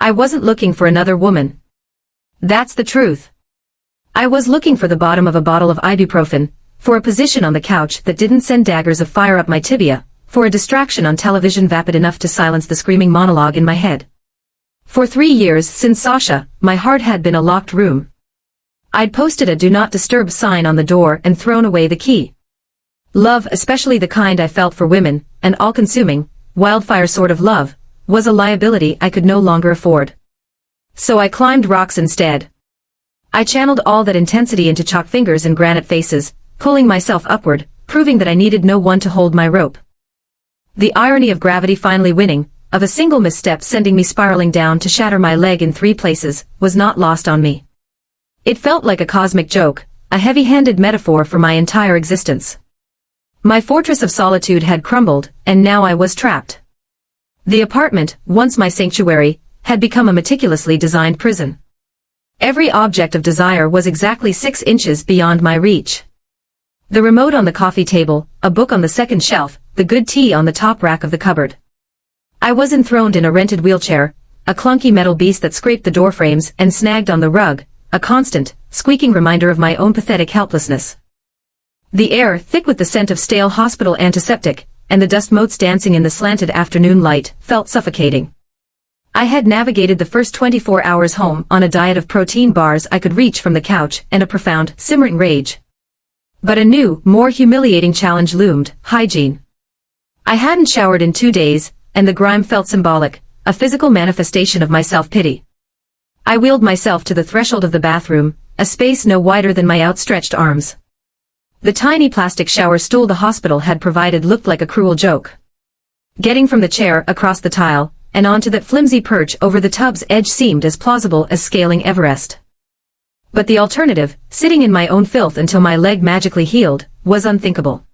I wasn't looking for another woman. That's the truth. I was looking for the bottom of a bottle of ibuprofen, for a position on the couch that didn't send daggers of fire up my tibia, for a distraction on television vapid enough to silence the screaming monologue in my head. For 3 years since Sasha, my heart had been a locked room. I'd posted a do not disturb sign on the door and thrown away the key. Love, especially the kind I felt for women, an all-consuming, wildfire sort of love, was a liability I could no longer afford. So I climbed rocks instead. I channeled all that intensity into chalk fingers and granite faces, pulling myself upward, proving that I needed no one to hold my rope. The irony of gravity finally winning, of a single misstep sending me spiraling down to shatter my leg in 3 places, was not lost on me. It felt like a cosmic joke, a heavy-handed metaphor for my entire existence. My fortress of solitude had crumbled, and now I was trapped. The apartment, once my sanctuary, had become a meticulously designed prison. Every object of desire was exactly 6 inches beyond my reach. The remote on the coffee table, a book on the second shelf, the good tea on the top rack of the cupboard. I was enthroned in a rented wheelchair, a clunky metal beast that scraped the doorframes and snagged on the rug, a constant, squeaking reminder of my own pathetic helplessness. The air, thick with the scent of stale hospital antiseptic, and the dust motes dancing in the slanted afternoon light, felt suffocating. I had navigated the first 24 hours home on a diet of protein bars I could reach from the couch and a profound, simmering rage. But a new, more humiliating challenge loomed: hygiene. I hadn't showered in 2 days, and the grime felt symbolic, a physical manifestation of my self-pity. I wheeled myself to the threshold of the bathroom, a space no wider than my outstretched arms. The tiny plastic shower stool the hospital had provided looked like a cruel joke. Getting from the chair across the tile, and onto that flimsy perch over the tub's edge seemed as plausible as scaling Everest. But the alternative, sitting in my own filth until my leg magically healed, was unthinkable.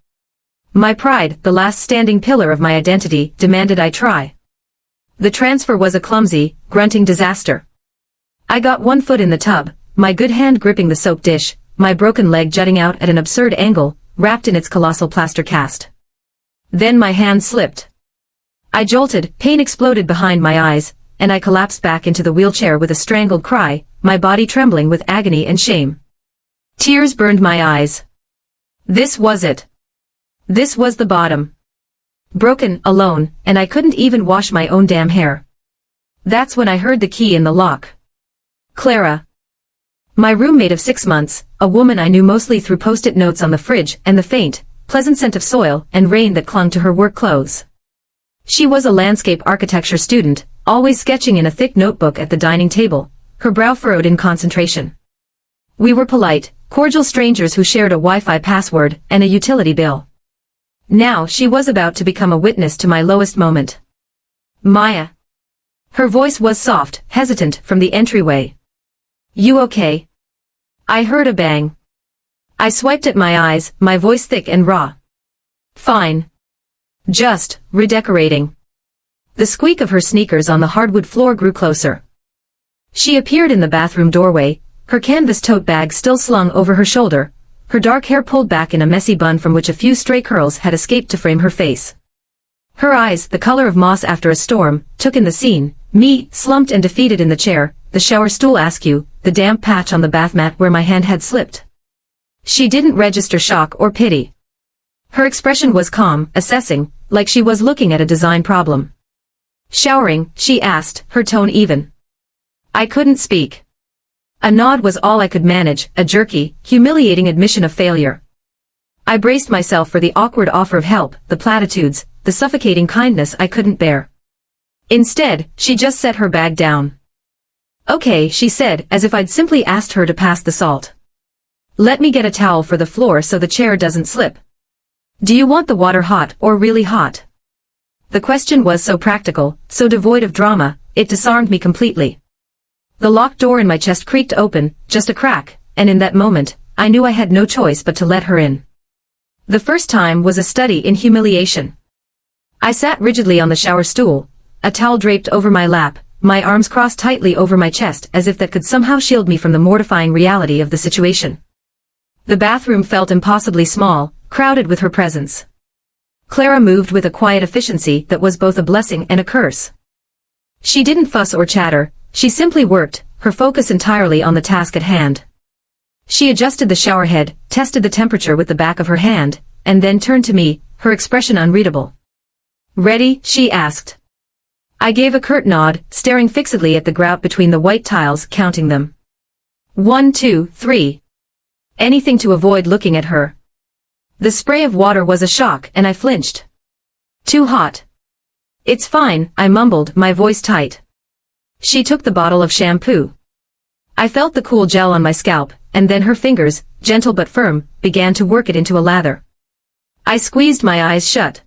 My pride, the last standing pillar of my identity, demanded I try. The transfer was a clumsy, grunting disaster. I got 1 foot in the tub, my good hand gripping the soap dish, my broken leg jutting out at an absurd angle, wrapped in its colossal plaster cast. Then my hand slipped. I jolted, pain exploded behind my eyes, and I collapsed back into the wheelchair with a strangled cry, my body trembling with agony and shame. Tears burned my eyes. This was it. This was the bottom. Broken, alone, and I couldn't even wash my own damn hair. That's when I heard the key in the lock. Clara. My roommate of 6 months, a woman I knew mostly through post-it notes on the fridge and the faint, pleasant scent of soil and rain that clung to her work clothes. She was a landscape architecture student, always sketching in a thick notebook at the dining table, her brow furrowed in concentration. We were polite, cordial strangers who shared a Wi-Fi password and a utility bill. Now she was about to become a witness to my lowest moment. Maya. Her voice was soft, hesitant from the entryway. You okay? I heard a bang. I swiped at my eyes, my voice thick and raw. Fine. Just redecorating. The squeak of her sneakers on the hardwood floor grew closer. She appeared in the bathroom doorway, her canvas tote bag still slung over her shoulder, her dark hair pulled back in a messy bun from which a few stray curls had escaped to frame her face. Her eyes, the color of moss after a storm, took in the scene, me, slumped and defeated in the chair, the shower stool askew, the damp patch on the bath mat where my hand had slipped. She didn't register shock or pity. Her expression was calm, assessing, like she was looking at a design problem. Showering, she asked, her tone even. I couldn't speak. A nod was all I could manage, a jerky, humiliating admission of failure. I braced myself for the awkward offer of help, the platitudes, the suffocating kindness I couldn't bear. Instead, she just set her bag down. Okay, she said, as if I'd simply asked her to pass the salt. Let me get a towel for the floor so the chair doesn't slip. Do you want the water hot or really hot? The question was so practical, so devoid of drama, it disarmed me completely. The locked door in my chest creaked open, just a crack, and in that moment, I knew I had no choice but to let her in. The first time was a study in humiliation. I sat rigidly on the shower stool, a towel draped over my lap, my arms crossed tightly over my chest as if that could somehow shield me from the mortifying reality of the situation. The bathroom felt impossibly small, crowded with her presence. Clara moved with a quiet efficiency that was both a blessing and a curse. She didn't fuss or chatter, she simply worked, her focus entirely on the task at hand. She adjusted the shower head, tested the temperature with the back of her hand, and then turned to me, her expression unreadable. "Ready?" she asked. I gave a curt nod, staring fixedly at the grout between the white tiles, counting them. 1, 2, 3. Anything to avoid looking at her. The spray of water was a shock, and I flinched. Too hot. "It's fine," I mumbled, my voice tight. She took the bottle of shampoo. I felt the cool gel on my scalp, and then her fingers, gentle but firm, began to work it into a lather. I squeezed my eyes shut.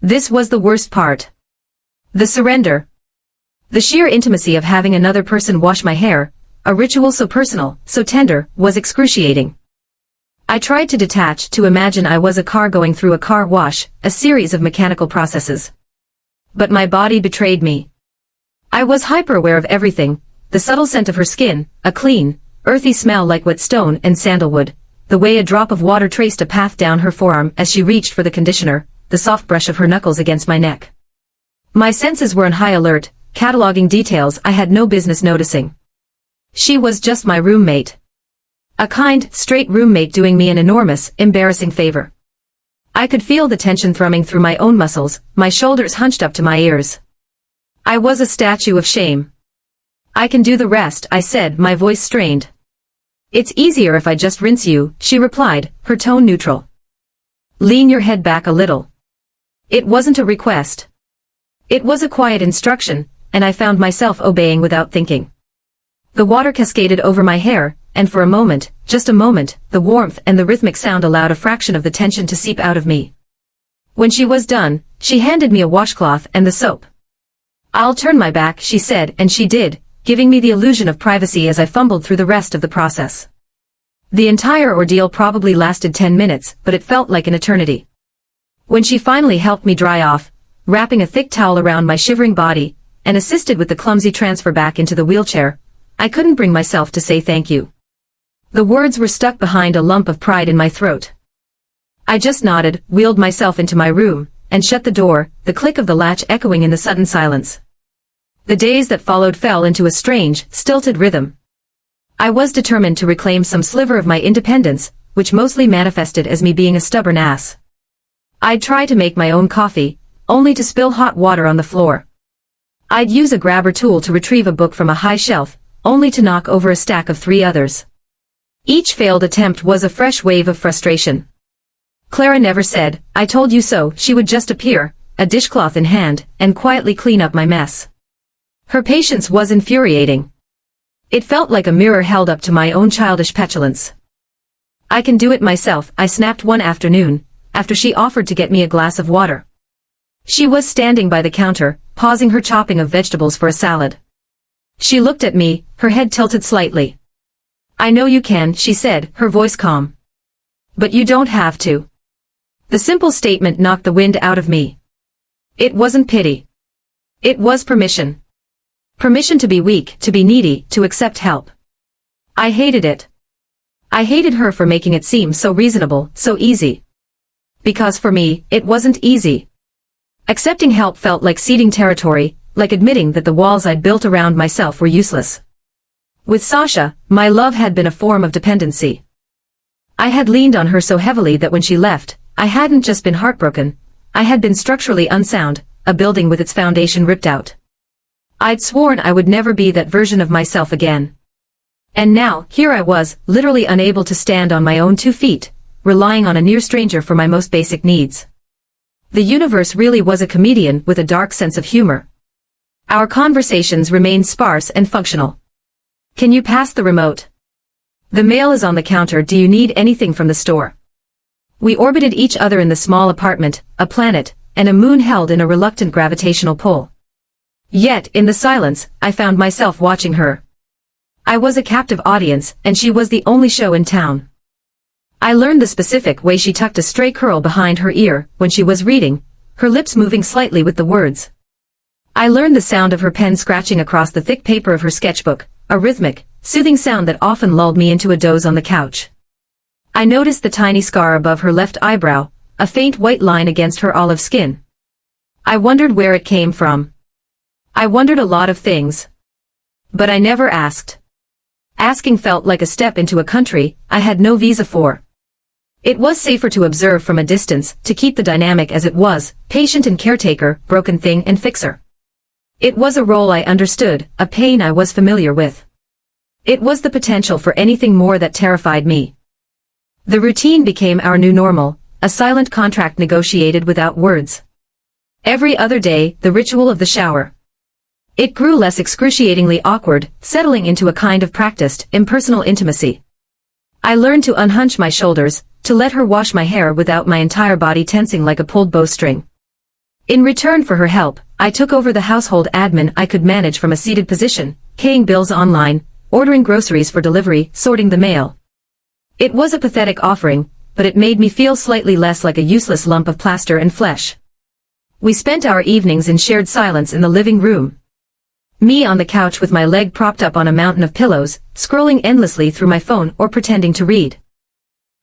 This was the worst part. The surrender. The sheer intimacy of having another person wash my hair, a ritual so personal, so tender, was excruciating. I tried to detach, to imagine I was a car going through a car wash, a series of mechanical processes. But my body betrayed me. I was hyper-aware of everything, the subtle scent of her skin, a clean, earthy smell like wet stone and sandalwood, the way a drop of water traced a path down her forearm as she reached for the conditioner, the soft brush of her knuckles against my neck. My senses were on high alert, cataloging details I had no business noticing. She was just my roommate. A kind, straight roommate doing me an enormous, embarrassing favor. I could feel the tension thrumming through my own muscles, my shoulders hunched up to my ears. I was a statue of shame. "I can do the rest," I said, my voice strained. "It's easier if I just rinse you," she replied, her tone neutral. "Lean your head back a little." It wasn't a request. It was a quiet instruction, and I found myself obeying without thinking. The water cascaded over my hair, and for a moment, just a moment, the warmth and the rhythmic sound allowed a fraction of the tension to seep out of me. When she was done, she handed me a washcloth and the soap. "I'll turn my back," she said, and she did, giving me the illusion of privacy as I fumbled through the rest of the process. The entire ordeal probably lasted 10 minutes, but it felt like an eternity. When she finally helped me dry off, wrapping a thick towel around my shivering body, and assisted with the clumsy transfer back into the wheelchair, I couldn't bring myself to say thank you. The words were stuck behind a lump of pride in my throat. I just nodded, wheeled myself into my room, and shut the door, the click of the latch echoing in the sudden silence. The days that followed fell into a strange, stilted rhythm. I was determined to reclaim some sliver of my independence, which mostly manifested as me being a stubborn ass. I'd try to make my own coffee, only to spill hot water on the floor. I'd use a grabber tool to retrieve a book from a high shelf, only to knock over a stack of 3 others. Each failed attempt was a fresh wave of frustration. Clara never said, "I told you so." She would just appear, a dishcloth in hand, and quietly clean up my mess. Her patience was infuriating. It felt like a mirror held up to my own childish petulance. "I can do it myself," I snapped one afternoon, after she offered to get me a glass of water. She was standing by the counter, pausing her chopping of vegetables for a salad. She looked at me, her head tilted slightly. "I know you can," she said, her voice calm. "But you don't have to." The simple statement knocked the wind out of me. It wasn't pity. It was permission. Permission to be weak, to be needy, to accept help. I hated it. I hated her for making it seem so reasonable, so easy. Because for me, it wasn't easy. Accepting help felt like ceding territory, like admitting that the walls I'd built around myself were useless. With Sasha, my love had been a form of dependency. I had leaned on her so heavily that when she left, I hadn't just been heartbroken, I had been structurally unsound, a building with its foundation ripped out. I'd sworn I would never be that version of myself again. And now, here I was, literally unable to stand on my own 2 feet, relying on a near stranger for my most basic needs. The universe really was a comedian with a dark sense of humor. Our conversations remained sparse and functional. "Can you pass the remote? The mail is on the counter. Do you need anything from the store?" We orbited each other in the small apartment, a planet, and a moon held in a reluctant gravitational pull. Yet, in the silence, I found myself watching her. I was a captive audience, and she was the only show in town. I learned the specific way she tucked a stray curl behind her ear when she was reading, her lips moving slightly with the words. I learned the sound of her pen scratching across the thick paper of her sketchbook, a rhythmic, soothing sound that often lulled me into a doze on the couch. I noticed the tiny scar above her left eyebrow, a faint white line against her olive skin. I wondered where it came from. I wondered a lot of things. But I never asked. Asking felt like a step into a country I had no visa for. It was safer to observe from a distance, to keep the dynamic as it was, patient and caretaker, broken thing and fixer. It was a role I understood, a pain I was familiar with. It was the potential for anything more that terrified me. The routine became our new normal, a silent contract negotiated without words. Every other day, the ritual of the shower. It grew less excruciatingly awkward, settling into a kind of practiced, impersonal intimacy. I learned to unhunch my shoulders, to let her wash my hair without my entire body tensing like a pulled bowstring. In return for her help, I took over the household admin I could manage from a seated position, paying bills online, ordering groceries for delivery, sorting the mail. It was a pathetic offering, but it made me feel slightly less like a useless lump of plaster and flesh. We spent our evenings in shared silence in the living room. Me on the couch with my leg propped up on a mountain of pillows, scrolling endlessly through my phone or pretending to read.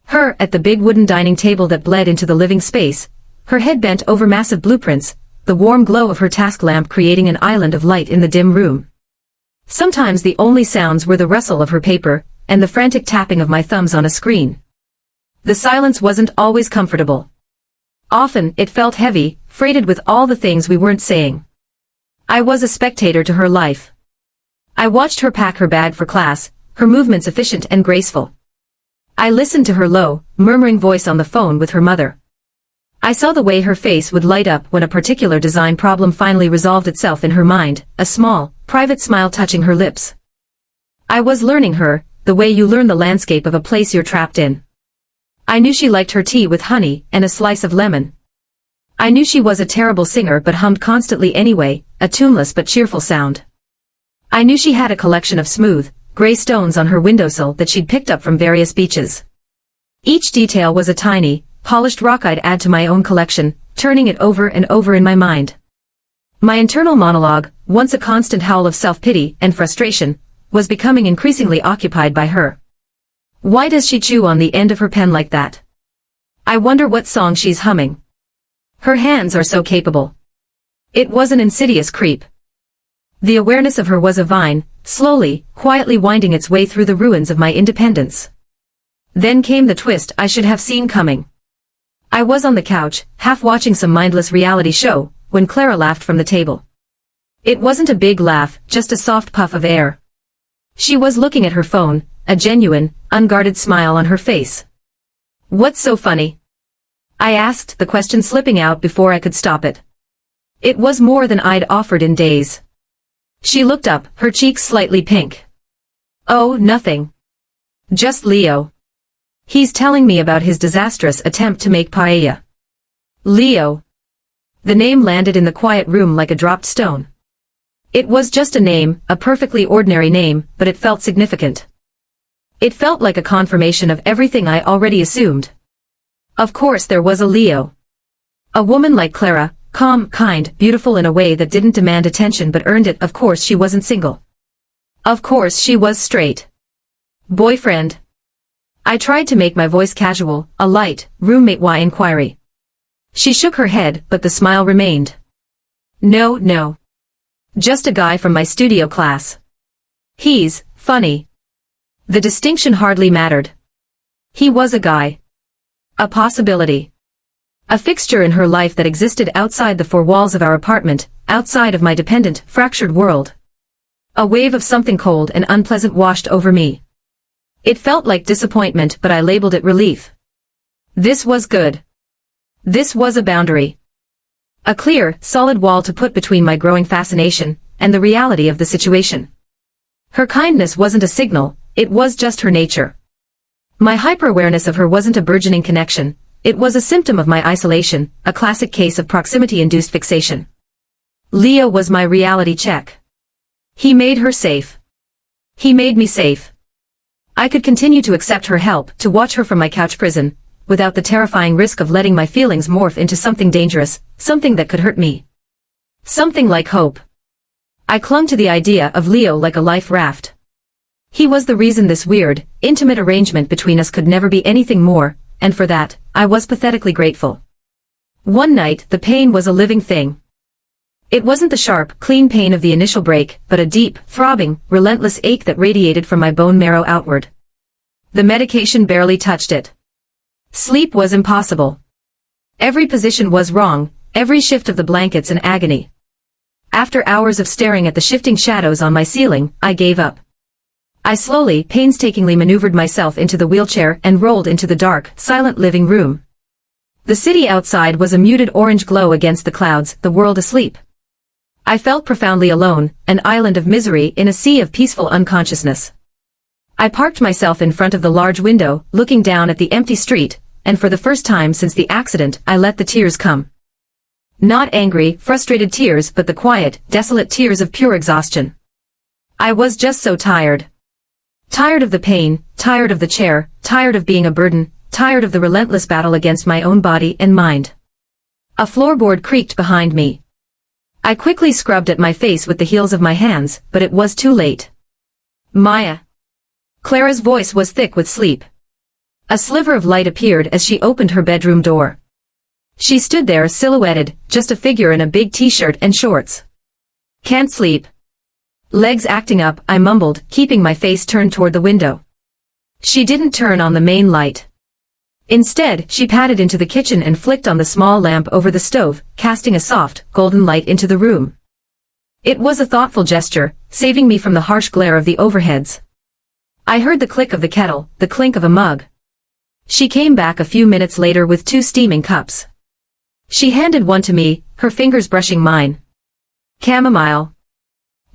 Her at the big wooden dining table that bled into the living space, her head bent over massive blueprints, the warm glow of her task lamp creating an island of light in the dim room. Sometimes the only sounds were the rustle of her paper, and the frantic tapping of my thumbs on a screen. The silence wasn't always comfortable. Often, it felt heavy, freighted with all the things we weren't saying. I was a spectator to her life. I watched her pack her bag for class, her movements efficient and graceful. I listened to her low, murmuring voice on the phone with her mother. I saw the way her face would light up when a particular design problem finally resolved itself in her mind, a small, private smile touching her lips. I was learning her, the way you learn the landscape of a place you're trapped in. I knew she liked her tea with honey and a slice of lemon. I knew she was a terrible singer but hummed constantly anyway, a tuneless but cheerful sound. I knew she had a collection of smooth, gray stones on her windowsill that she'd picked up from various beaches. Each detail was a tiny, polished rock I'd add to my own collection, turning it over and over in my mind. My internal monologue, once a constant howl of self-pity and frustration, was becoming increasingly occupied by her. Why does she chew on the end of her pen like that? I wonder what song she's humming. Her hands are so capable. It was an insidious creep. The awareness of her was a vine, slowly, quietly winding its way through the ruins of my independence. Then came the twist I should have seen coming. I was on the couch, half watching some mindless reality show, when Clara laughed from the table. It wasn't a big laugh, just a soft puff of air. She was looking at her phone, a genuine, unguarded smile on her face. "What's so funny?" I asked, the question slipping out before I could stop it. It was more than I'd offered in days. She looked up, her cheeks slightly pink. "Oh, nothing. Just Leo. He's telling me about his disastrous attempt to make paella." Leo. The name landed in the quiet room like a dropped stone. It was just a name, a perfectly ordinary name, but it felt significant. It felt like a confirmation of everything I already assumed. Of course there was a Leo. A woman like Clara, calm, kind, beautiful in a way that didn't demand attention but earned it. Of course she wasn't single. Of course she was straight. Boyfriend. I tried to make my voice casual, a light, roommate-y inquiry. She shook her head, but the smile remained. No. Just a guy from my studio class. He's funny. The distinction hardly mattered. He was a guy. A possibility. A fixture in her life that existed outside the four walls of our apartment, outside of my dependent, fractured world. A wave of something cold and unpleasant washed over me. It felt like disappointment, but I labeled it relief. This was good. This was a boundary. A clear, solid wall to put between my growing fascination and the reality of the situation. Her kindness wasn't a signal, it was just her nature. My hyper-awareness of her wasn't a burgeoning connection, it was a symptom of my isolation, a classic case of proximity-induced fixation. Leo was my reality check. He made her safe. He made me safe. I could continue to accept her help, to watch her from my couch prison, without the terrifying risk of letting my feelings morph into something dangerous, something that could hurt me. Something like hope. I clung to the idea of Leo like a life raft. He was the reason this weird, intimate arrangement between us could never be anything more, and for that, I was pathetically grateful. One night, the pain was a living thing. It wasn't the sharp, clean pain of the initial break, but a deep, throbbing, relentless ache that radiated from my bone marrow outward. The medication barely touched it. Sleep was impossible. Every position was wrong, every shift of the blankets an agony. After hours of staring at the shifting shadows on my ceiling, I gave up. I slowly, painstakingly maneuvered myself into the wheelchair and rolled into the dark, silent living room. The city outside was a muted orange glow against the clouds, the world asleep. I felt profoundly alone, an island of misery in a sea of peaceful unconsciousness. I parked myself in front of the large window, looking down at the empty street, and for the first time since the accident, I let the tears come. Not angry, frustrated tears, but the quiet, desolate tears of pure exhaustion. I was just so tired. Tired of the pain, tired of the chair, tired of being a burden, tired of the relentless battle against my own body and mind. A floorboard creaked behind me. I quickly scrubbed at my face with the heels of my hands, but it was too late. Maya. Clara's voice was thick with sleep. A sliver of light appeared as she opened her bedroom door. She stood there silhouetted, just a figure in a big t-shirt and shorts. Can't sleep. Legs acting up, I mumbled, keeping my face turned toward the window. She didn't turn on the main light. Instead, she padded into the kitchen and flicked on the small lamp over the stove, casting a soft, golden light into the room. It was a thoughtful gesture, saving me from the harsh glare of the overheads. I heard the click of the kettle, the clink of a mug. She came back a few minutes later with 2 steaming cups. She handed one to me, her fingers brushing mine. Chamomile.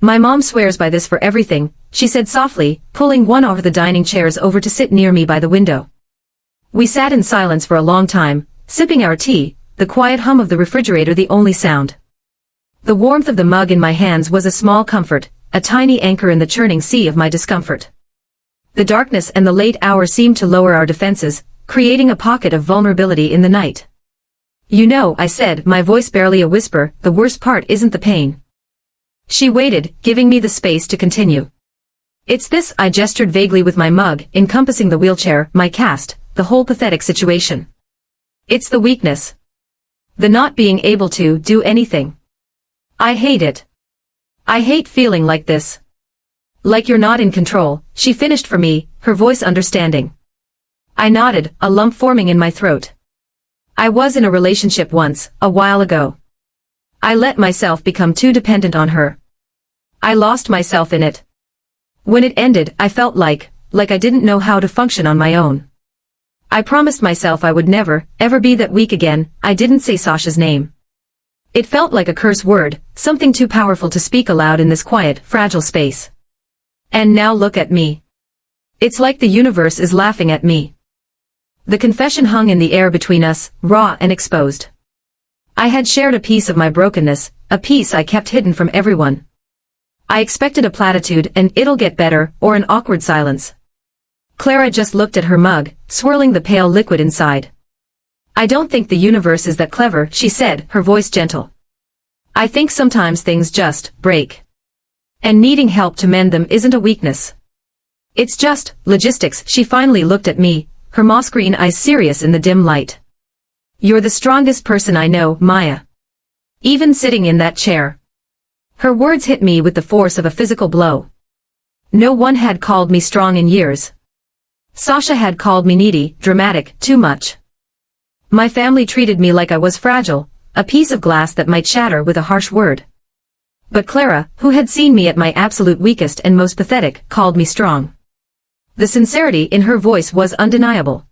My mom swears by this for everything, she said softly, pulling one of the dining chairs over to sit near me by the window. We sat in silence for a long time, sipping our tea, the quiet hum of the refrigerator the only sound. The warmth of the mug in my hands was a small comfort, a tiny anchor in the churning sea of my discomfort. The darkness and the late hour seemed to lower our defenses, creating a pocket of vulnerability in the night. You know, I said, my voice barely a whisper, the worst part isn't the pain. She waited, giving me the space to continue. It's this, I gestured vaguely with my mug, encompassing the wheelchair, my cast, the whole pathetic situation. It's the weakness. The not being able to do anything. I hate it. I hate feeling like this. Like you're not in control, she finished for me, her voice understanding. I nodded, a lump forming in my throat. I was in a relationship once, a while ago. I let myself become too dependent on her. I lost myself in it. When it ended, I felt like I didn't know how to function on my own. I promised myself I would never, ever be that weak again. I didn't say Sasha's name. It felt like a curse word, something too powerful to speak aloud in this quiet, fragile space. And now look at me. It's like the universe is laughing at me. The confession hung in the air between us, raw and exposed. I had shared a piece of my brokenness, a piece I kept hidden from everyone. I expected a platitude and it'll get better, or an awkward silence. Clara just looked at her mug, swirling the pale liquid inside. I don't think the universe is that clever, she said, her voice gentle. I think sometimes things just break. And needing help to mend them isn't a weakness. It's just logistics. She finally looked at me, her moss green eyes serious in the dim light. You're the strongest person I know, Maya. Even sitting in that chair. Her words hit me with the force of a physical blow. No one had called me strong in years. Sasha had called me needy, dramatic, too much. My family treated me like I was fragile, a piece of glass that might shatter with a harsh word. But Clara, who had seen me at my absolute weakest and most pathetic, called me strong. The sincerity in her voice was undeniable.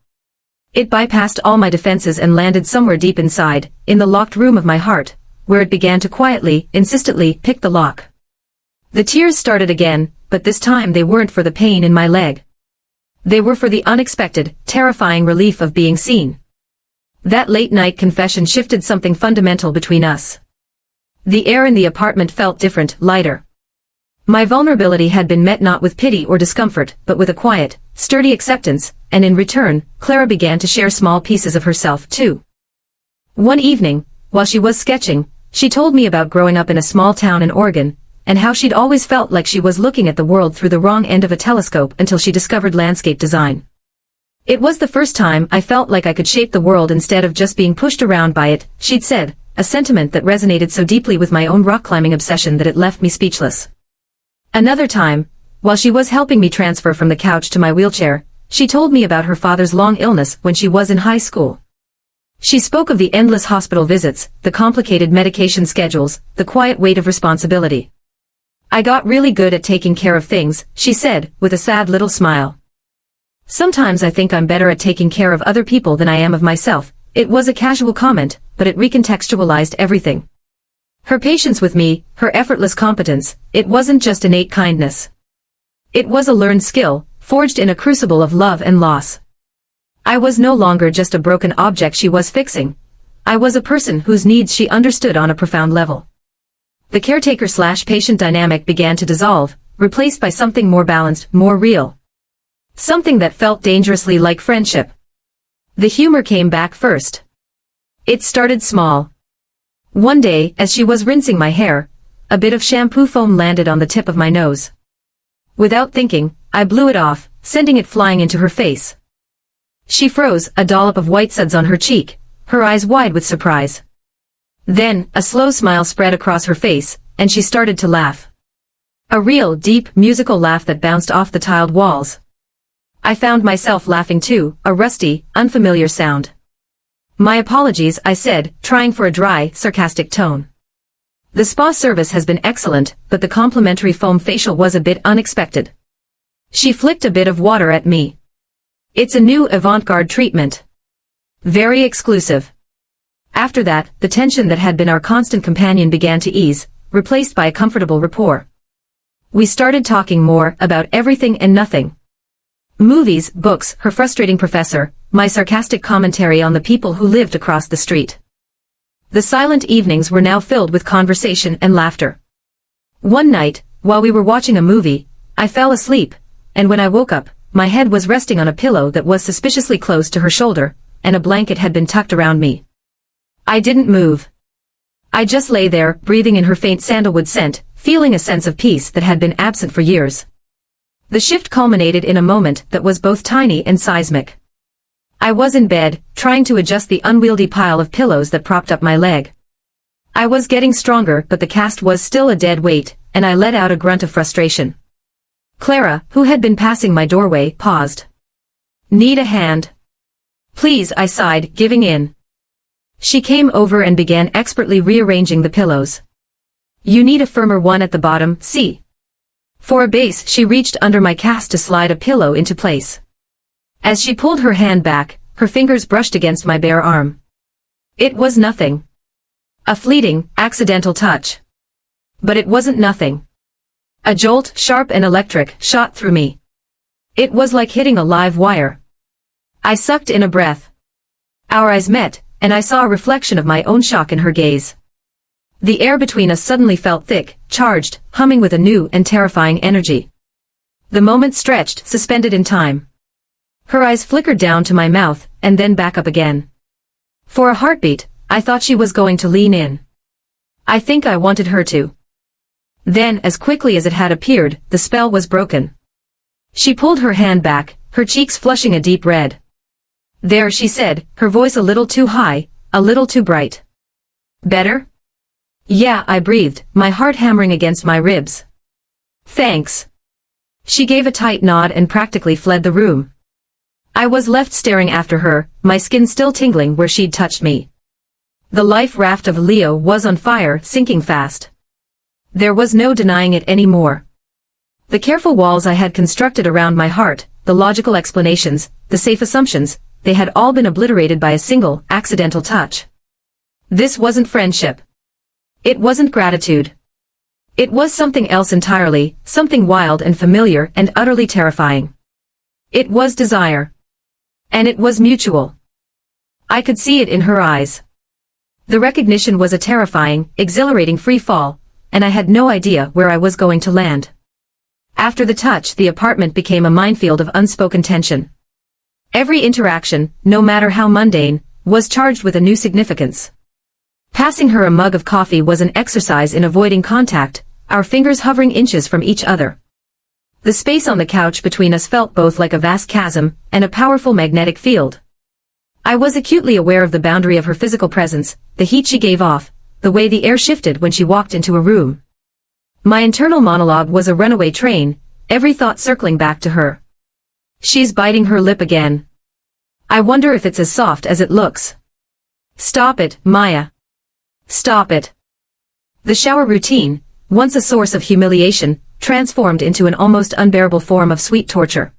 It bypassed all my defenses and landed somewhere deep inside, in the locked room of my heart, where it began to quietly, insistently, pick the lock. The tears started again, but this time they weren't for the pain in my leg. They were for the unexpected, terrifying relief of being seen. That late-night confession shifted something fundamental between us. The air in the apartment felt different, lighter. My vulnerability had been met not with pity or discomfort, but with a quiet, sturdy acceptance, and in return, Clara began to share small pieces of herself, too. One evening, while she was sketching, she told me about growing up in a small town in Oregon, and how she'd always felt like she was looking at the world through the wrong end of a telescope until she discovered landscape design. It was the first time I felt like I could shape the world instead of just being pushed around by it, she'd said, a sentiment that resonated so deeply with my own rock-climbing obsession that it left me speechless. Another time, while she was helping me transfer from the couch to my wheelchair, she told me about her father's long illness when she was in high school. She spoke of the endless hospital visits, the complicated medication schedules, the quiet weight of responsibility. "I got really good at taking care of things," she said, with a sad little smile. "Sometimes I think I'm better at taking care of other people than I am of myself." It was a casual comment, but it recontextualized everything. Her patience with me, her effortless competence, it wasn't just innate kindness. It was a learned skill, forged in a crucible of love and loss. I was no longer just a broken object she was fixing. I was a person whose needs she understood on a profound level. The caretaker-slash-patient dynamic began to dissolve, replaced by something more balanced, more real. Something that felt dangerously like friendship. The humor came back first. It started small. One day, as she was rinsing my hair, a bit of shampoo foam landed on the tip of my nose. Without thinking, I blew it off, sending it flying into her face. She froze, a dollop of white suds on her cheek, her eyes wide with surprise. Then, a slow smile spread across her face, and she started to laugh. A real, deep, musical laugh that bounced off the tiled walls. I found myself laughing too, a rusty, unfamiliar sound. "My apologies," I said, trying for a dry, sarcastic tone. "The spa service has been excellent, but the complimentary foam facial was a bit unexpected." She flicked a bit of water at me. "It's a new avant-garde treatment. Very exclusive." After that, the tension that had been our constant companion began to ease, replaced by a comfortable rapport. We started talking more about everything and nothing. Movies, books, her frustrating professor, my sarcastic commentary on the people who lived across the street. The silent evenings were now filled with conversation and laughter. One night, while we were watching a movie, I fell asleep, and when I woke up, my head was resting on a pillow that was suspiciously close to her shoulder, and a blanket had been tucked around me. I didn't move. I just lay there, breathing in her faint sandalwood scent, feeling a sense of peace that had been absent for years. The shift culminated in a moment that was both tiny and seismic. I was in bed, trying to adjust the unwieldy pile of pillows that propped up my leg. I was getting stronger, but the cast was still a dead weight, and I let out a grunt of frustration. Clara, who had been passing my doorway, paused. "Need a hand?" "Please," I sighed, giving in. She came over and began expertly rearranging the pillows. "You need a firmer one at the bottom, see?" For a base, she reached under my cast to slide a pillow into place. As she pulled her hand back, her fingers brushed against my bare arm. It was nothing. A fleeting, accidental touch. But it wasn't nothing. A jolt, sharp and electric, shot through me. It was like hitting a live wire. I sucked in a breath. Our eyes met, and I saw a reflection of my own shock in her gaze. The air between us suddenly felt thick, charged, humming with a new and terrifying energy. The moment stretched, suspended in time. Her eyes flickered down to my mouth, and then back up again. For a heartbeat, I thought she was going to lean in. I think I wanted her to. Then, as quickly as it had appeared, the spell was broken. She pulled her hand back, her cheeks flushing a deep red. "There," she said, her voice a little too high, a little too bright. "Better?" "Yeah," I breathed, my heart hammering against my ribs. "Thanks." She gave a tight nod and practically fled the room. I was left staring after her, my skin still tingling where she'd touched me. The life raft of Leo was on fire, sinking fast. There was no denying it anymore. The careful walls I had constructed around my heart, the logical explanations, the safe assumptions, they had all been obliterated by a single, accidental touch. This wasn't friendship. It wasn't gratitude. It was something else entirely, something wild and familiar and utterly terrifying. It was desire. And it was mutual. I could see it in her eyes. The recognition was a terrifying, exhilarating free fall, and I had no idea where I was going to land. After the touch, the apartment became a minefield of unspoken tension. Every interaction, no matter how mundane, was charged with a new significance. Passing her a mug of coffee was an exercise in avoiding contact, our fingers hovering inches from each other. The space on the couch between us felt both like a vast chasm and a powerful magnetic field. I was acutely aware of the boundary of her physical presence, the heat she gave off, the way the air shifted when she walked into a room. My internal monologue was a runaway train, every thought circling back to her. She's biting her lip again. I wonder if it's as soft as it looks. Stop it, Maya. Stop it. The shower routine, once a source of humiliation, transformed into an almost unbearable form of sweet torture.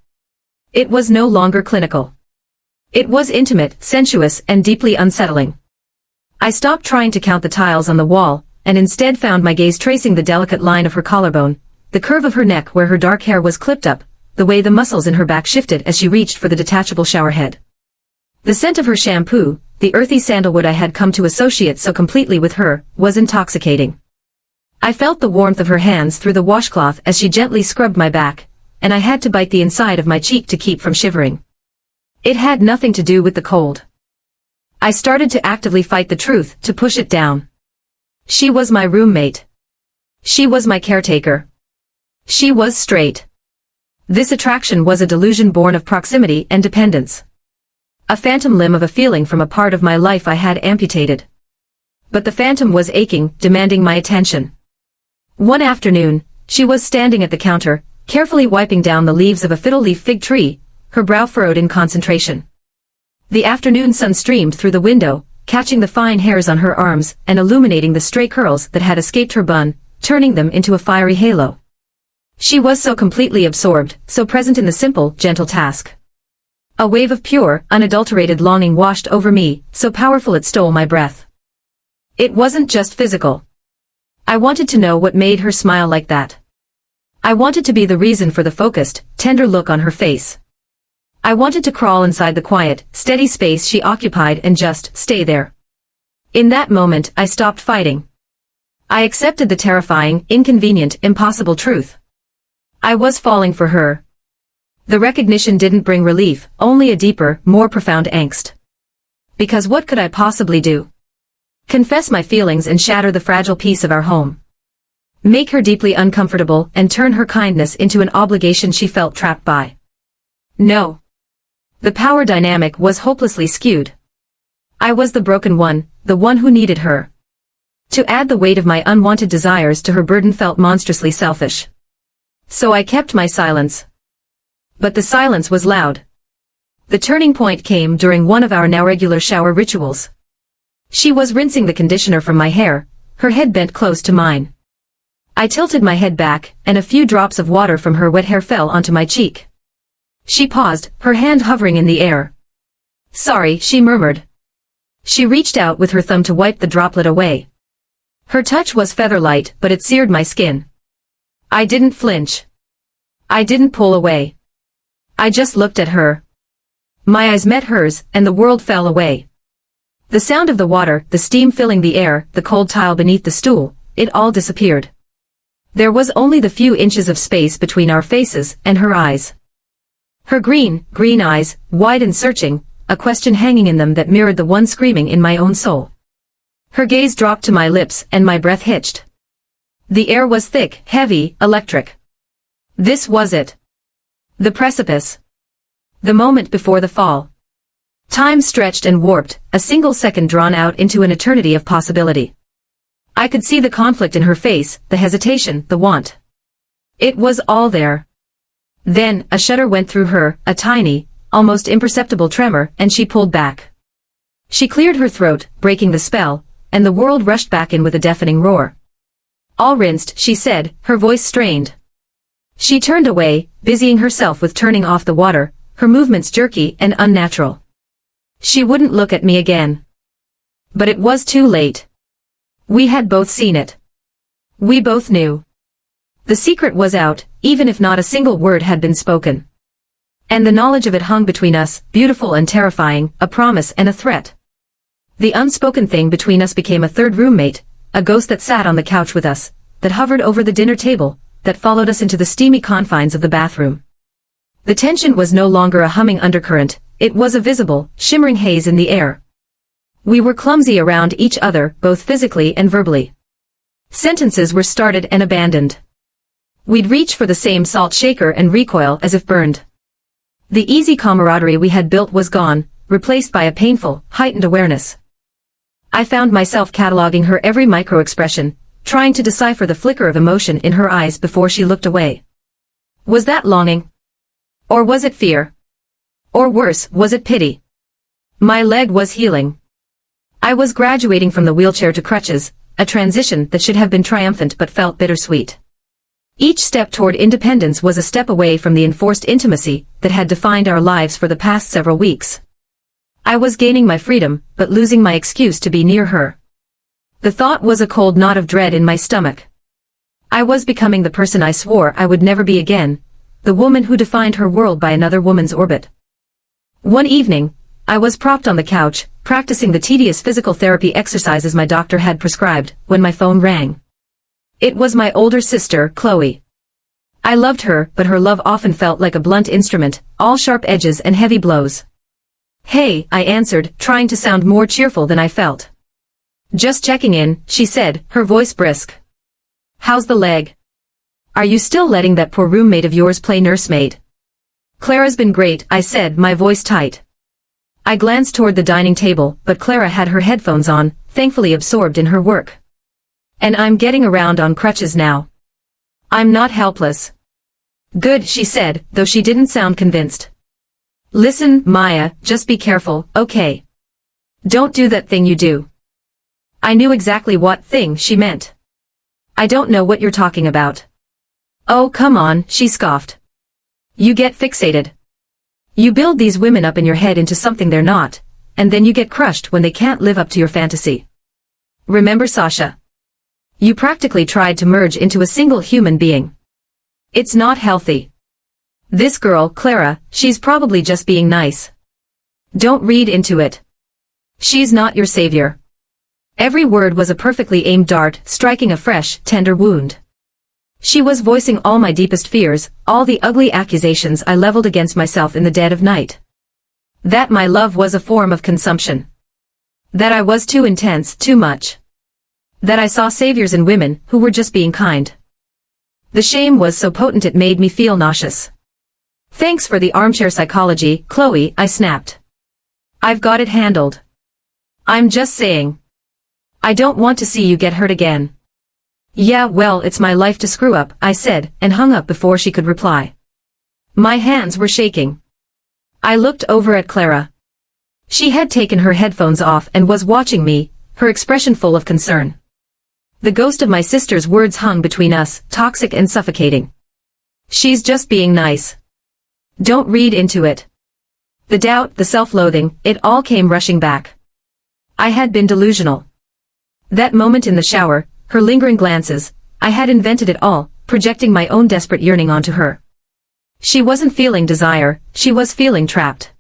It was no longer clinical. It was intimate, sensuous, and deeply unsettling. I stopped trying to count the tiles on the wall, and instead found my gaze tracing the delicate line of her collarbone, the curve of her neck where her dark hair was clipped up, the way the muscles in her back shifted as she reached for the detachable shower head. The scent of her shampoo, the earthy sandalwood I had come to associate so completely with her, was intoxicating. I felt the warmth of her hands through the washcloth as she gently scrubbed my back, and I had to bite the inside of my cheek to keep from shivering. It had nothing to do with the cold. I started to actively fight the truth, to push it down. She was my roommate. She was my caretaker. She was straight. This attraction was a delusion born of proximity and dependence. A phantom limb of a feeling from a part of my life I had amputated. But the phantom was aching, demanding my attention. One afternoon, she was standing at the counter, carefully wiping down the leaves of a fiddle-leaf fig tree, her brow furrowed in concentration. The afternoon sun streamed through the window, catching the fine hairs on her arms and illuminating the stray curls that had escaped her bun, turning them into a fiery halo. She was so completely absorbed, so present in the simple, gentle task. A wave of pure, unadulterated longing washed over me, so powerful it stole my breath. It wasn't just physical. I wanted to know what made her smile like that. I wanted to be the reason for the focused, tender look on her face. I wanted to crawl inside the quiet, steady space she occupied and just stay there. In that moment, I stopped fighting. I accepted the terrifying, inconvenient, impossible truth. I was falling for her. The recognition didn't bring relief, only a deeper, more profound angst. Because what could I possibly do? Confess my feelings and shatter the fragile peace of our home. Make her deeply uncomfortable and turn her kindness into an obligation she felt trapped by. No. The power dynamic was hopelessly skewed. I was the broken one, the one who needed her. To add the weight of my unwanted desires to her burden felt monstrously selfish. So I kept my silence. But the silence was loud. The turning point came during one of our now regular shower rituals. She was rinsing the conditioner from my hair, her head bent close to mine. I tilted my head back, and a few drops of water from her wet hair fell onto my cheek. She paused, her hand hovering in the air. "Sorry," she murmured. She reached out with her thumb to wipe the droplet away. Her touch was feather-light, but it seared my skin. I didn't flinch. I didn't pull away. I just looked at her. My eyes met hers, and the world fell away. The sound of the water, the steam filling the air, the cold tile beneath the stool, it all disappeared. There was only the few inches of space between our faces and her eyes. Her green eyes, wide and searching, a question hanging in them that mirrored the one screaming in my own soul. Her gaze dropped to my lips and my breath hitched. The air was thick, heavy, electric. This was it. The precipice. The moment before the fall. Time stretched and warped, a single second drawn out into an eternity of possibility. I could see the conflict in her face, the hesitation, the want. It was all there. Then, a shudder went through her, a tiny, almost imperceptible tremor, and she pulled back. She cleared her throat, breaking the spell, and the world rushed back in with a deafening roar. "All rinsed," she said, her voice strained. She turned away, busying herself with turning off the water, her movements jerky and unnatural. She wouldn't look at me again. But it was too late. We had both seen it. We both knew. The secret was out, even if not a single word had been spoken. And the knowledge of it hung between us, beautiful and terrifying, a promise and a threat. The unspoken thing between us became a third roommate, a ghost that sat on the couch with us, that hovered over the dinner table, that followed us into the steamy confines of the bathroom. The tension was no longer a humming undercurrent, it was a visible, shimmering haze in the air. We were clumsy around each other, both physically and verbally. Sentences were started and abandoned. We'd reach for the same salt shaker and recoil as if burned. The easy camaraderie we had built was gone, replaced by a painful, heightened awareness. I found myself cataloging her every micro-expression, trying to decipher the flicker of emotion in her eyes before she looked away. Was that longing? Or was it fear? Or worse, was it pity? My leg was healing. I was graduating from the wheelchair to crutches, a transition that should have been triumphant but felt bittersweet. Each step toward independence was a step away from the enforced intimacy that had defined our lives for the past several weeks. I was gaining my freedom, but losing my excuse to be near her. The thought was a cold knot of dread in my stomach. I was becoming the person I swore I would never be again, the woman who defined her world by another woman's orbit. One evening, I was propped on the couch, practicing the tedious physical therapy exercises my doctor had prescribed, when my phone rang. It was my older sister, Chloe. I loved her, but her love often felt like a blunt instrument, all sharp edges and heavy blows. "Hey," I answered, trying to sound more cheerful than I felt. "Just checking in," she said, her voice brisk. "How's the leg? Are you still letting that poor roommate of yours play nursemaid?" "Clara's been great," I said, my voice tight. I glanced toward the dining table, but Clara had her headphones on, thankfully absorbed in her work. "And I'm getting around on crutches now. I'm not helpless." "Good," she said, though she didn't sound convinced. "Listen, Maya, just be careful, okay? Don't do that thing you do." I knew exactly what thing she meant. "I don't know what you're talking about." "Oh, come on," she scoffed. "You get fixated. You build these women up in your head into something they're not, and then you get crushed when they can't live up to your fantasy. Remember Sasha? You practically tried to merge into a single human being. It's not healthy. This girl, Clara, she's probably just being nice. Don't read into it. She's not your savior." Every word was a perfectly aimed dart, striking a fresh, tender wound. She was voicing all my deepest fears, all the ugly accusations I leveled against myself in the dead of night. That my love was a form of consumption. That I was too intense, too much. That I saw saviors in women who were just being kind. The shame was so potent it made me feel nauseous. "Thanks for the armchair psychology, Chloe," I snapped. "I've got it handled. I'm just saying. I don't want to see you get hurt again." "Yeah, well, it's my life to screw up," I said, and hung up before she could reply. My hands were shaking. I looked over at Clara. She had taken her headphones off and was watching me, her expression full of concern. The ghost of my sister's words hung between us, toxic and suffocating. "She's just being nice. Don't read into it." The doubt, the self-loathing, it all came rushing back. I had been delusional. That moment in the shower, her lingering glances, I had invented it all, projecting my own desperate yearning onto her. She wasn't feeling desire, she was feeling trapped.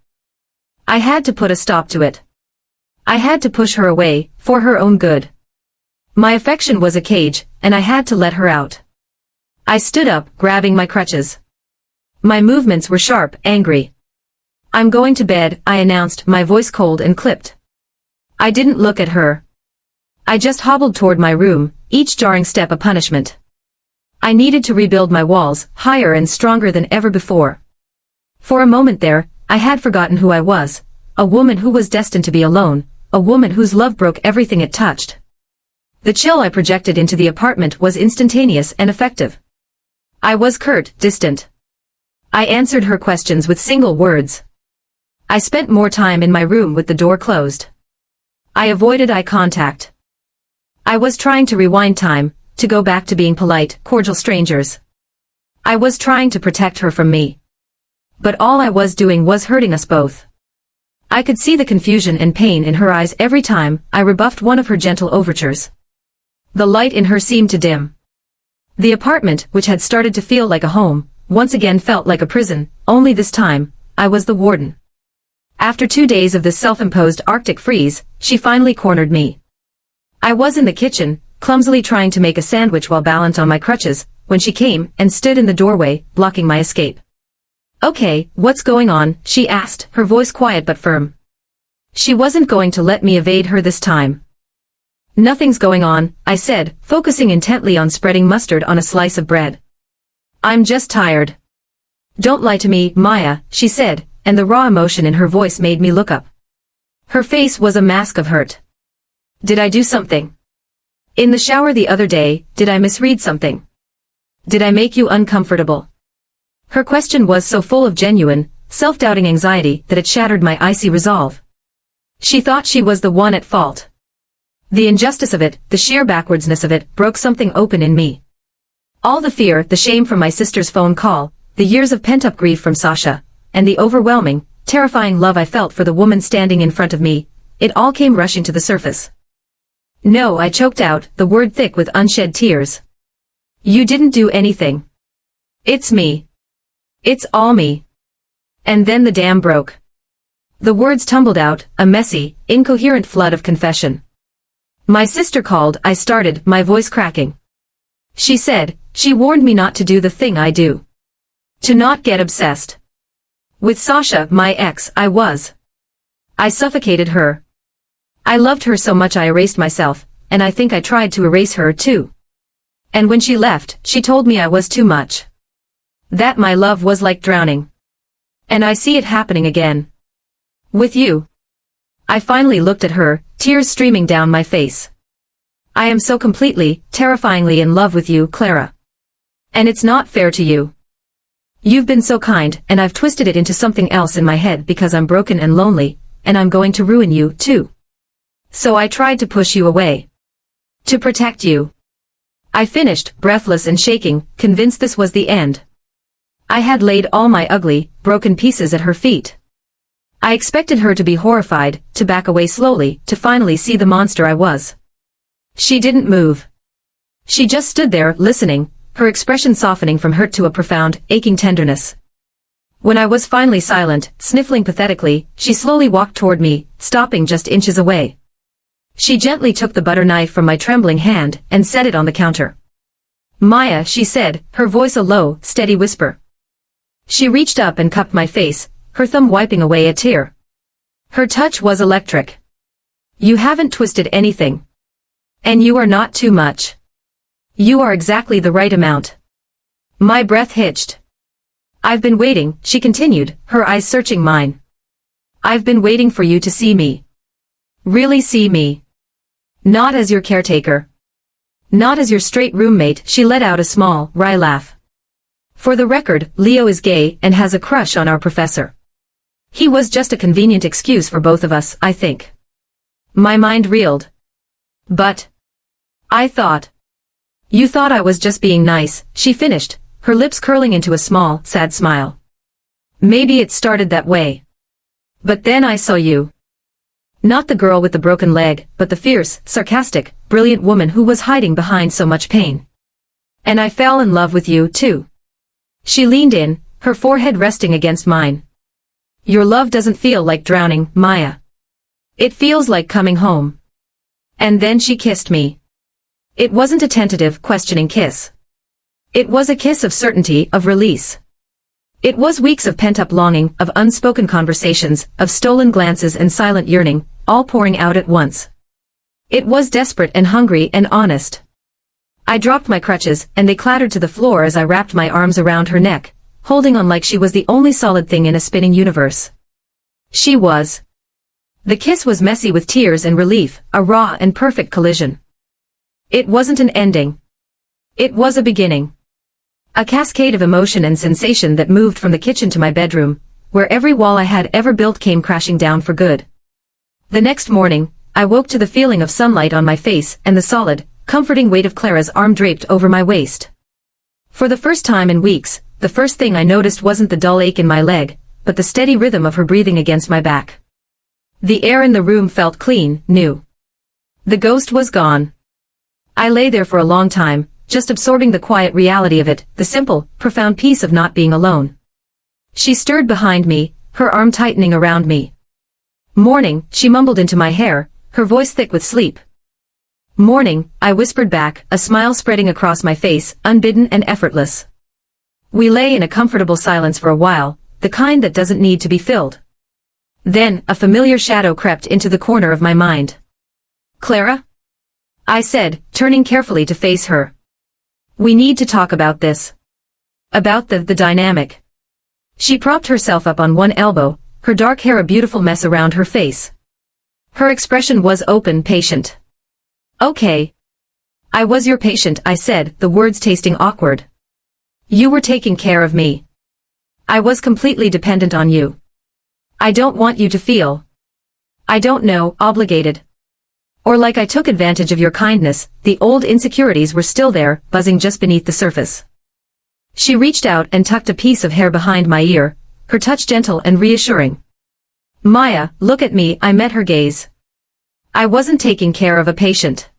I had to put a stop to it. I had to push her away, for her own good. My affection was a cage, and I had to let her out. I stood up, grabbing my crutches. My movements were sharp, angry. "I'm going to bed," I announced, my voice cold and clipped. I didn't look at her. I just hobbled toward my room, each jarring step a punishment. I needed to rebuild my walls, higher and stronger than ever before. For a moment there, I had forgotten who I was, a woman who was destined to be alone, a woman whose love broke everything it touched. The chill I projected into the apartment was instantaneous and effective. I was curt, distant. I answered her questions with single words. I spent more time in my room with the door closed. I avoided eye contact. I was trying to rewind time, to go back to being polite, cordial strangers. I was trying to protect her from me. But all I was doing was hurting us both. I could see the confusion and pain in her eyes every time I rebuffed one of her gentle overtures. The light in her seemed to dim. The apartment, which had started to feel like a home, once again felt like a prison, only this time, I was the warden. After 2 days of this self-imposed Arctic freeze, she finally cornered me. I was in the kitchen, clumsily trying to make a sandwich while balanced on my crutches, when she came and stood in the doorway, blocking my escape. "Okay, what's going on?" she asked, her voice quiet but firm. She wasn't going to let me evade her this time. "Nothing's going on," I said, focusing intently on spreading mustard on a slice of bread. "I'm just tired." "Don't lie to me, Maya," she said, and the raw emotion in her voice made me look up. Her face was a mask of hurt. Did I do something? In the shower the other day, did I misread something? Did I make you uncomfortable? Her question was so full of genuine, self-doubting anxiety that it shattered my icy resolve. She thought she was the one at fault. The injustice of it, the sheer backwardsness of it, broke something open in me. All the fear, the shame from my sister's phone call, the years of pent-up grief from Sasha, and the overwhelming, terrifying love I felt for the woman standing in front of me, it all came rushing to the surface. No, I choked out, the word thick with unshed tears. You didn't do anything. It's me. It's all me. And then the dam broke. The words tumbled out, a messy, incoherent flood of confession. My sister called, I started, my voice cracking. She said, she warned me not to do the thing I do. To not get obsessed. With Sasha, my ex, I suffocated her. I loved her so much I erased myself, and I think I tried to erase her too. And when she left, she told me I was too much. That my love was like drowning. And I see it happening again. With you. I finally looked at her, tears streaming down my face. I am so completely, terrifyingly in love with you, Clara. And it's not fair to you. You've been so kind, and I've twisted it into something else in my head because I'm broken and lonely, and I'm going to ruin you, too. So I tried to push you away. To protect you. I finished, breathless and shaking, convinced this was the end. I had laid all my ugly, broken pieces at her feet. I expected her to be horrified, to back away slowly, to finally see the monster I was. She didn't move. She just stood there, listening, her expression softening from hurt to a profound, aching tenderness. When I was finally silent, sniffling pathetically, she slowly walked toward me, stopping just inches away. She gently took the butter knife from my trembling hand and set it on the counter. Maya, she said, her voice a low, steady whisper. She reached up and cupped my face, her thumb wiping away a tear. Her touch was electric. You haven't twisted anything. And you are not too much. You are exactly the right amount. My breath hitched. I've been waiting, she continued, her eyes searching mine. I've been waiting for you to see me. Really see me. Not as your caretaker. Not as your straight roommate, she let out a small, wry laugh. For the record, Leo is gay and has a crush on our professor. He was just a convenient excuse for both of us, I think. My mind reeled. But I thought. You thought I was just being nice, she finished, her lips curling into a small, sad smile. Maybe it started that way. But then I saw you. Not the girl with the broken leg, but the fierce, sarcastic, brilliant woman who was hiding behind so much pain. And I fell in love with you, too. She leaned in, her forehead resting against mine. Your love doesn't feel like drowning, Maya. It feels like coming home. And then she kissed me. It wasn't a tentative, questioning kiss. It was a kiss of certainty, of release. It was weeks of pent-up longing, of unspoken conversations, of stolen glances and silent yearning, all pouring out at once. It was desperate and hungry and honest. I dropped my crutches, and they clattered to the floor as I wrapped my arms around her neck, holding on like she was the only solid thing in a spinning universe. She was. The kiss was messy with tears and relief, a raw and perfect collision. It wasn't an ending. It was a beginning. A cascade of emotion and sensation that moved from the kitchen to my bedroom, where every wall I had ever built came crashing down for good. The next morning, I woke to the feeling of sunlight on my face and the solid, comforting weight of Clara's arm draped over my waist. For the first time in weeks, the first thing I noticed wasn't the dull ache in my leg, but the steady rhythm of her breathing against my back. The air in the room felt clean, new. The ghost was gone. I lay there for a long time, just absorbing the quiet reality of it, the simple, profound peace of not being alone. She stirred behind me, her arm tightening around me. Morning, she mumbled into my hair, her voice thick with sleep. Morning, I whispered back, a smile spreading across my face, unbidden and effortless. We lay in a comfortable silence for a while, the kind that doesn't need to be filled. Then, a familiar shadow crept into the corner of my mind. Clara? I said, turning carefully to face her. We need to talk about this. About the dynamic. She propped herself up on one elbow, her dark hair a beautiful mess around her face. Her expression was open, patient. Okay. I was your patient, I said, the words tasting awkward. You were taking care of me. I was completely dependent on you. I don't want you to feel, I don't know, obligated. Or like I took advantage of your kindness. The old insecurities were still there, buzzing just beneath the surface. She reached out and tucked a piece of hair behind my ear, her touch gentle and reassuring. Maya, look at me, I met her gaze. I wasn't taking care of a patient.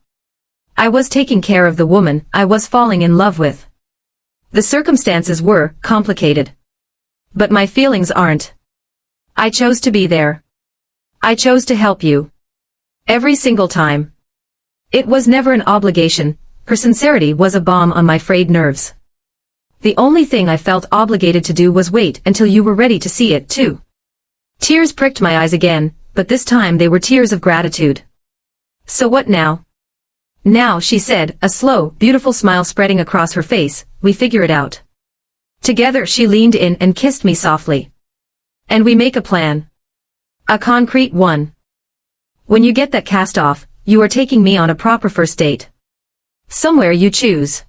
I was taking care of the woman I was falling in love with. The circumstances were complicated. But my feelings aren't. I chose to be there. I chose to help you. Every single time. It was never an obligation. Her sincerity was a balm on my frayed nerves. The only thing I felt obligated to do was wait until you were ready to see it too. Tears pricked my eyes again, but this time they were tears of gratitude. So what now? Now, she said, a slow, beautiful smile spreading across her face, we figure it out. Together she leaned in and kissed me softly. And we make a plan. A concrete one. When you get that cast off, you are taking me on a proper first date. Somewhere you choose.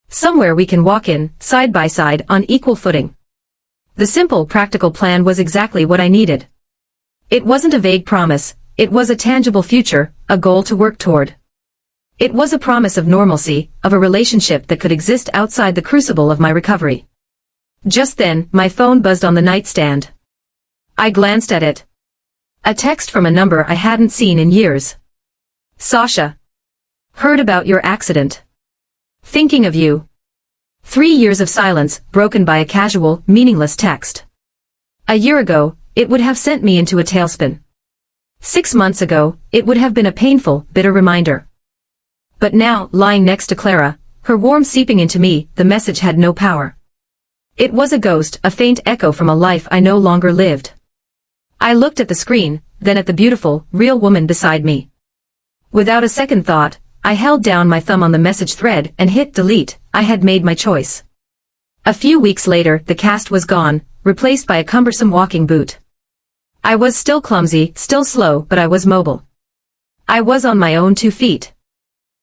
Somewhere we can walk in, side by side, on equal footing. The simple, practical plan was exactly what I needed. It wasn't a vague promise, it was a tangible future, a goal to work toward. It was a promise of normalcy, of a relationship that could exist outside the crucible of my recovery. Just then, my phone buzzed on the nightstand. I glanced at it. A text from a number I hadn't seen in years. Sasha. Heard about your accident. Thinking of you. 3 years of silence, broken by a casual, meaningless text. A year ago, it would have sent me into a tailspin. 6 months ago, it would have been a painful, bitter reminder. But now, lying next to Clara, her warmth seeping into me, the message had no power. It was a ghost, a faint echo from a life I no longer lived. I looked at the screen, then at the beautiful, real woman beside me. Without a second thought, I held down my thumb on the message thread and hit delete. I had made my choice. A few weeks later, the cast was gone, replaced by a cumbersome walking boot. I was still clumsy, still slow, but I was mobile. I was on my own 2 feet.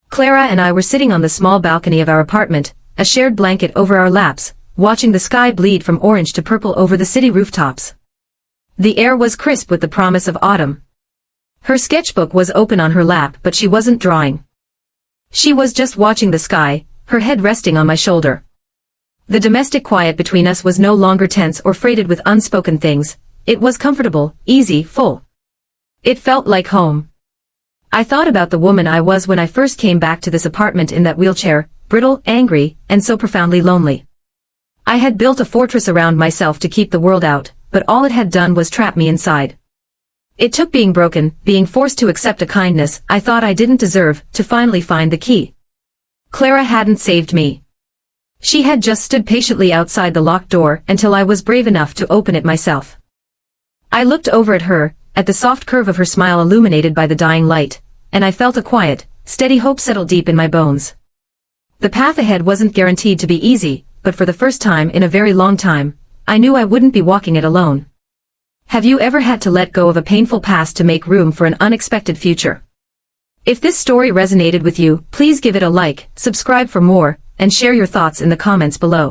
Clara and I were sitting on the small balcony of our apartment, a shared blanket over our laps, watching the sky bleed from orange to purple over the city rooftops. The air was crisp with the promise of autumn. Her sketchbook was open on her lap, but she wasn't drawing. She was just watching the sky, her head resting on my shoulder. The domestic quiet between us was no longer tense or freighted with unspoken things. It was comfortable, easy, full. It felt like home. I thought about the woman I was when I first came back to this apartment in that wheelchair, brittle, angry, and so profoundly lonely. I had built a fortress around myself to keep the world out, but all it had done was trap me inside. It took being broken, being forced to accept a kindness I thought I didn't deserve, to finally find the key. Clara hadn't saved me. She had just stood patiently outside the locked door until I was brave enough to open it myself. I looked over at her, at the soft curve of her smile illuminated by the dying light, and I felt a quiet, steady hope settle deep in my bones. The path ahead wasn't guaranteed to be easy, but for the first time in a very long time, I knew I wouldn't be walking it alone. Have you ever had to let go of a painful past to make room for an unexpected future? If this story resonated with you, please give it a like, subscribe for more, and share your thoughts in the comments below.